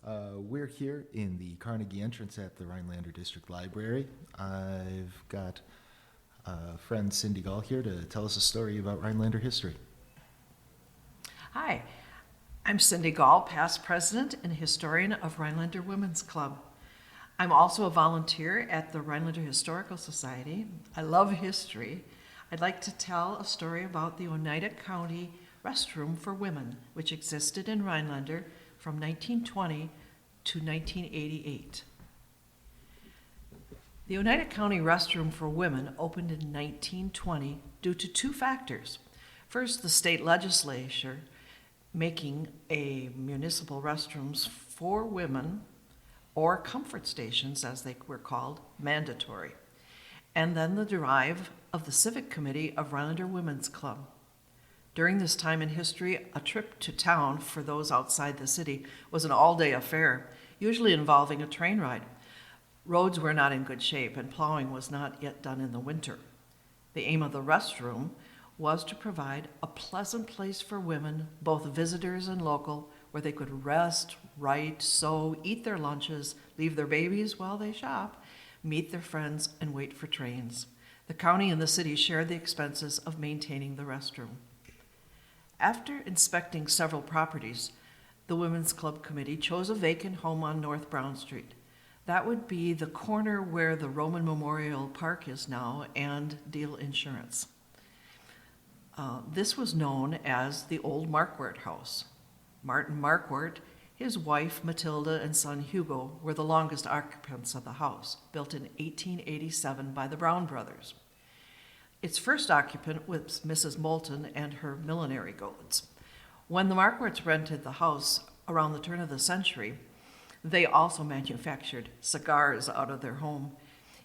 We're here in the Carnegie entrance at the Rhinelander District Library. I've got friend Cindy Goll here to tell us a story about Rhinelander history. Hi, I'm Cindy Goll, past president and historian of Rhinelander Women's Club. I'm also a volunteer at the Rhinelander Historical Society. I love history. I'd like to tell a story about the Oneida County Rest Room for women, which existed in Rhinelander from 1920 to 1988. The Oneida County Rest Room for women opened in 1920 due to two factors. First, the state legislature making a municipal restrooms for women, or comfort stations as they were called, mandatory. And then the drive of the Civic Committee of Rhinelander Women's Club. During this time in history, a trip to town for those outside the city was an all-day affair, usually involving a train ride. Roads were not in good shape and plowing was not yet done in the winter. The aim of the restroom was to provide a pleasant place for women, both visitors and local, where they could rest, write, sew, eat their lunches, leave their babies while they shop, meet their friends, and wait for trains. The county and the city shared the expenses of maintaining the restroom. After inspecting several properties, the Women's Club Committee chose a vacant home on North Brown Street. That would be the corner where the Roman Memorial Park is now and Deal Insurance. This was known as the Old Marquardt House. Martin Marquardt, his wife Matilda, and son Hugo were the longest occupants of the house, built in 1887 by the Brown brothers. Its first occupant was Mrs. Moulton and her millinery goods. When the Marquardts rented the house around the turn of the century, they also manufactured cigars out of their home.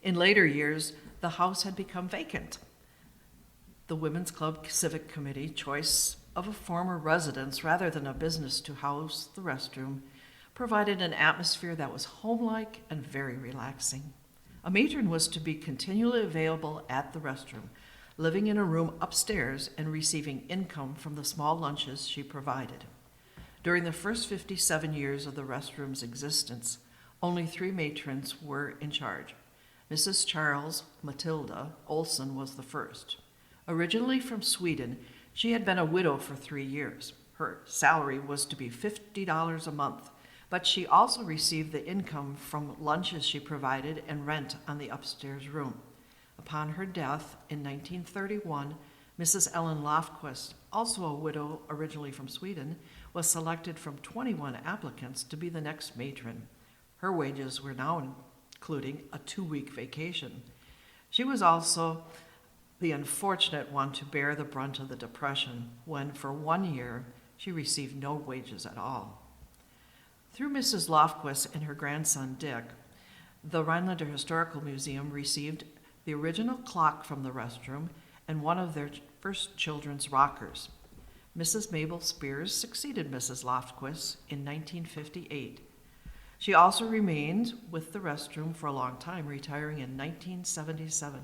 In later years, the house had become vacant. The Women's Club Civic Committee choice of a former residence rather than a business to house the restroom provided an atmosphere that was homelike and very relaxing. A matron was to be continually available at the restroom, living in a room upstairs and receiving income from the small lunches she provided. During the first 57 years of the restroom's existence, only 3 matrons were in charge. Mrs. Charles Matilda Olson was the first. Originally from Sweden, she had been a widow for 3 years. Her salary was to be $50 a month, but she also received the income from lunches she provided and rent on the upstairs room. Upon her death in 1931, Mrs. Ellen Lofquist, also a widow originally from Sweden, was selected from 21 applicants to be the next matron. Her wages were now including a 2-week vacation. She was also the unfortunate one to bear the brunt of the Depression when, for 1 year, she received no wages at all. Through Mrs. Lofquist and her grandson Dick, the Rhinelander Historical Museum received the original clock from the restroom and one of their first children's rockers. Mrs. Mabel Spears succeeded Mrs. Lofquist in 1958. She also remained with the restroom for a long time, retiring in 1977.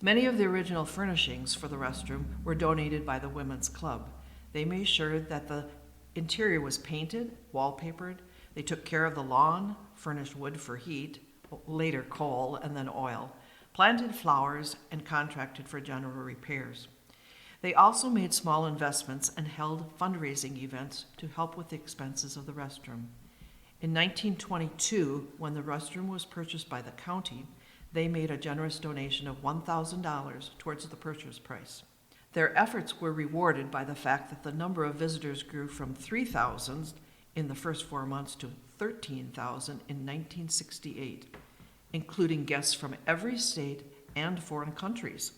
Many of the original furnishings for the restroom were donated by the Women's Club. They made sure that the interior was painted, wallpapered. They took care of the lawn, furnished wood for heat, later coal, and then oil, planted flowers, and contracted for general repairs. They also made small investments and held fundraising events to help with the expenses of the restroom. In 1922, when the restroom was purchased by the county, they made a generous donation of $1,000 towards the purchase price. Their efforts were rewarded by the fact that the number of visitors grew from 3,000 in the first 4 months to 13,000 in 1968, including guests from every state and foreign countries.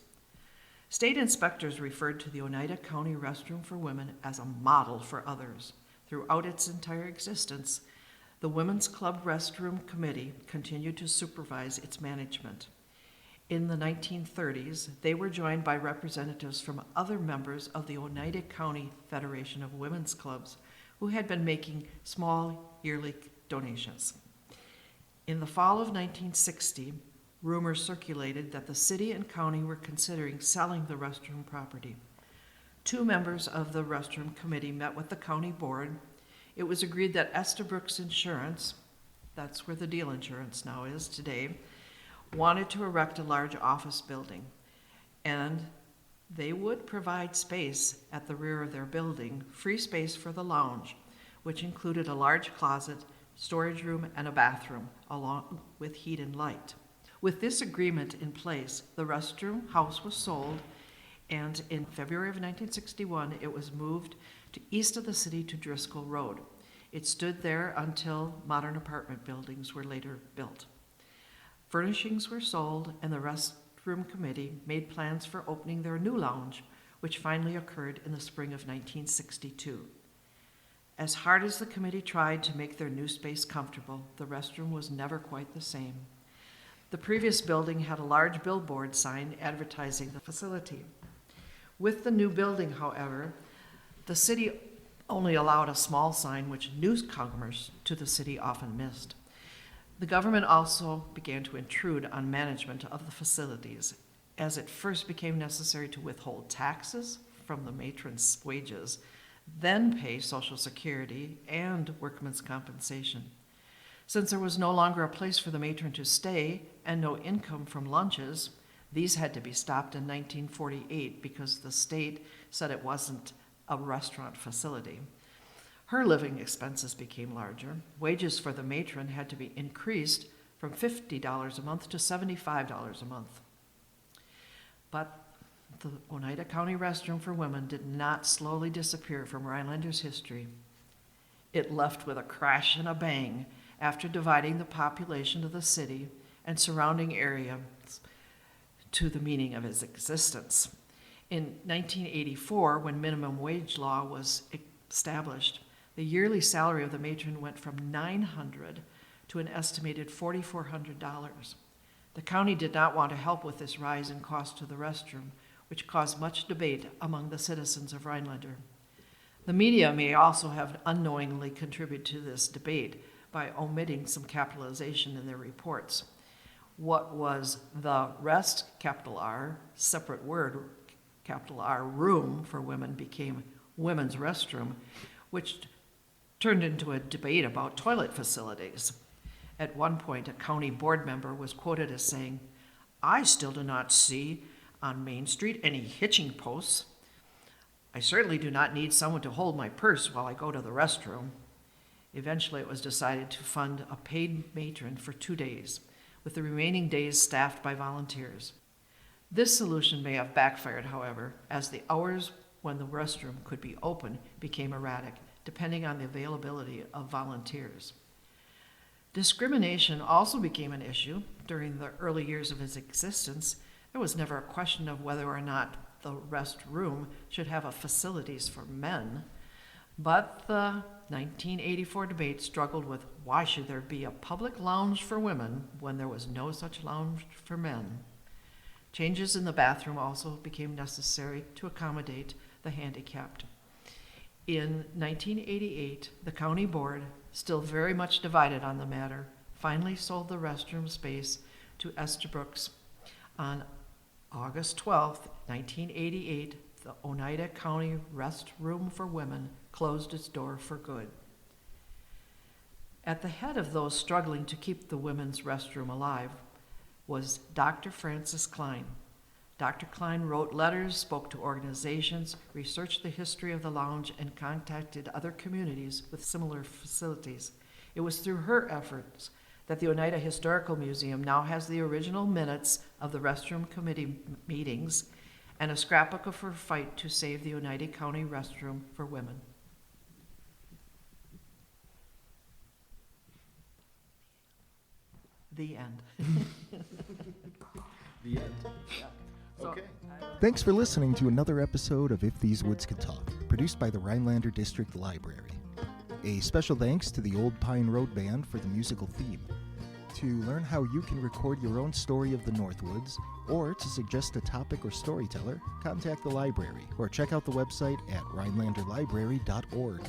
State inspectors referred to the Oneida County Restroom for Women as a model for others. Throughout its entire existence, the Women's Club Restroom Committee continued to supervise its management. In the 1930s, they were joined by representatives from other members of the Oneida County Federation of Women's Clubs who had been making small yearly donations. In the fall of 1960, rumors circulated that the city and county were considering selling the restroom property. 2 members of the restroom committee met with the county board It was agreed that Estabrook's Insurance, that's where the Deal Insurance now is today, wanted to erect a large office building, and they would provide space at the rear of their building, free space for the lounge, which included a large closet, storage room, and a bathroom, along with heat and light. With this agreement in place, the restroom house was sold, and in February of 1961, it was moved to east of the city to Driscoll Road. It stood there until modern apartment buildings were later built. Furnishings were sold, and the restroom committee made plans for opening their new lounge, which finally occurred in the spring of 1962. As hard as the committee tried to make their new space comfortable, the restroom was never quite the same. The previous building had a large billboard sign advertising the facility. With the new building, however, the city only allowed a small sign which newcomers to the city often missed. The government also began to intrude on management of the facilities, as it first became necessary to withhold taxes from the matrons' wages, then pay Social Security and workmen's compensation. Since there was no longer a place for the matron to stay and no income from lunches, these had to be stopped in 1948 because the state said it wasn't a restaurant facility. Her living expenses became larger. Wages for the matron had to be increased from $50 a month to $75 a month. But the Oneida County Rest Room for Women did not slowly disappear from Rhinelander's history. It left with a crash and a bang after dividing the population of the city and surrounding areas to the meaning of its existence. In 1984, when minimum wage law was established, the yearly salary of the matron went from $900 to an estimated $4,400. The county did not want to help with this rise in cost to the restroom, which caused much debate among the citizens of Rhinelander. The media may also have unknowingly contributed to this debate by omitting some capitalization in their reports. What was the rest, capital R, separate word, capital R, room for women became women's restroom, which turned into a debate about toilet facilities. At one point, a county board member was quoted as saying, "I still do not see on Main Street any hitching posts. I certainly do not need someone to hold my purse while I go to the restroom." Eventually, it was decided to fund a paid matron for 2 days, with the remaining days staffed by volunteers. This solution may have backfired, however, as the hours when the restroom could be open became erratic, depending on the availability of volunteers. Discrimination also became an issue during the early years of its existence. There was never a question of whether or not the restroom should have a facilities for men, but the 1984 debate struggled with why should there be a public lounge for women when there was no such lounge for men. Changes in the bathroom also became necessary to accommodate the handicapped. In 1988, the county board, still very much divided on the matter, finally sold the restroom space to Estabrook's. On August 12, 1988, the Oneida County Rest Room for Women closed its door for good. At the head of those struggling to keep the women's restroom alive was Dr. Francis Klein. Dr. Klein wrote letters, spoke to organizations, researched the history of the lounge, and contacted other communities with similar facilities. It was through her efforts that the Oneida Historical Museum now has the original minutes of the restroom committee meetings and a scrapbook of her fight to save the Oneida County Restroom for Women. The end. The end. Yeah. So, Okay. Thanks for listening to another episode of If These Woods Could Talk, produced by the Rhinelander District Library. A special thanks to the Old Pine Road Band for the musical theme. To learn how you can record your own story of the Northwoods, or to suggest a topic or storyteller, contact the library or check out the website at rhinelanderlibrary.org.